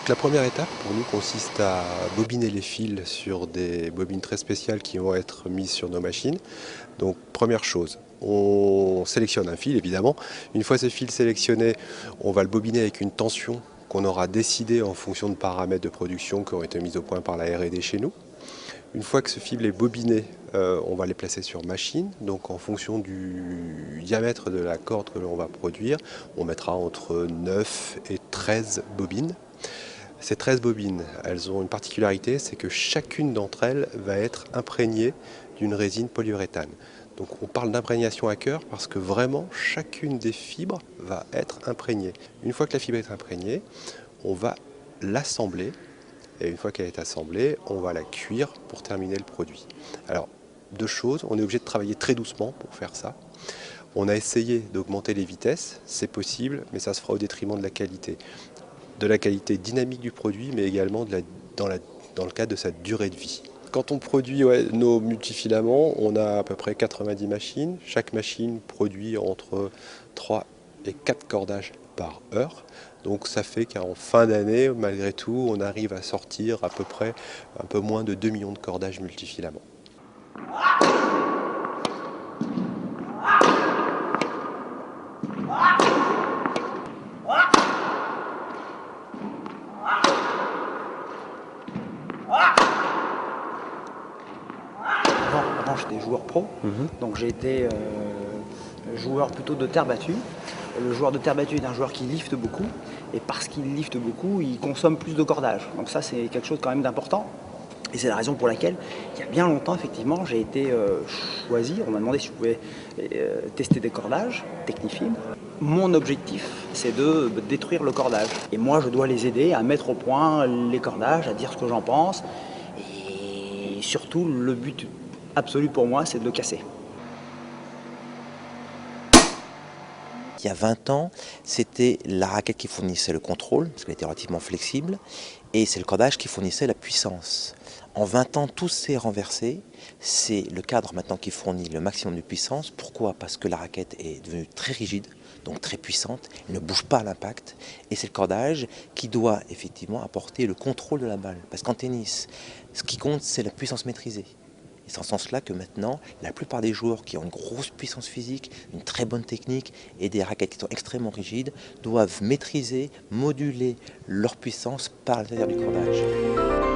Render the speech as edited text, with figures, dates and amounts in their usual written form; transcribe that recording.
La première étape pour nous consiste à bobiner les fils sur des bobines très spéciales qui vont être mises sur nos machines. Donc première chose, on sélectionne un fil évidemment. Une fois ce fil sélectionné, on va le bobiner avec une tension qu'on aura décidée en fonction de paramètres de production qui ont été mis au point par la R&D chez nous. Une fois que ce fil est bobiné, on va les placer sur machine. Donc en fonction du diamètre de la corde que l'on va produire, on mettra entre 9 et 13 bobines. Ces 13 bobines, elles ont une particularité, c'est que chacune d'entre elles va être imprégnée d'une résine polyuréthane. Donc on parle d'imprégnation à cœur parce que vraiment chacune des fibres va être imprégnée. Une fois que la fibre est imprégnée, on va l'assembler. Et une fois qu'elle est assemblée, on va la cuire pour terminer le produit. Alors, deux choses, on est obligé de travailler très doucement pour faire ça. On a essayé d'augmenter les vitesses, c'est possible, mais ça se fera au détriment de la qualité. De la qualité dynamique du produit, mais également dans le cadre de sa durée de vie. Quand on produit nos multifilaments, on a à peu près 90 machines. Chaque machine produit entre 3 et 4 cordages par heure. Donc ça fait qu'en fin d'année, malgré tout, on arrive à sortir à peu près un peu moins de 2 millions de cordages multifilaments. Avant j'étais joueur pro, donc j'ai été joueur plutôt de terre battue. Le joueur de terre battue est un joueur qui lifte beaucoup, et parce qu'il lifte beaucoup, il consomme plus de cordage. Donc ça, c'est quelque chose quand même d'important. Et c'est la raison pour laquelle, il y a bien longtemps, effectivement, j'ai été choisi. On m'a demandé si je pouvais tester des cordages, Technifib. Mon objectif, c'est de détruire le cordage. Et moi, je dois les aider à mettre au point les cordages, à dire ce que j'en pense. Et surtout, le but absolu pour moi, c'est de le casser. Il y a 20 ans, c'était la raquette qui fournissait le contrôle, parce qu'elle était relativement flexible, et c'est le cordage qui fournissait la puissance. En 20 ans, tout s'est renversé. C'est le cadre maintenant qui fournit le maximum de puissance. Pourquoi? Parce que la raquette est devenue très rigide, donc très puissante, elle ne bouge pas à l'impact, et c'est le cordage qui doit effectivement apporter le contrôle de la balle. Parce qu'en tennis, ce qui compte, c'est la puissance maîtrisée. Et c'est en ce sens-là que maintenant, la plupart des joueurs qui ont une grosse puissance physique, une très bonne technique et des raquettes qui sont extrêmement rigides doivent maîtriser, moduler leur puissance par l'intérieur du cordage.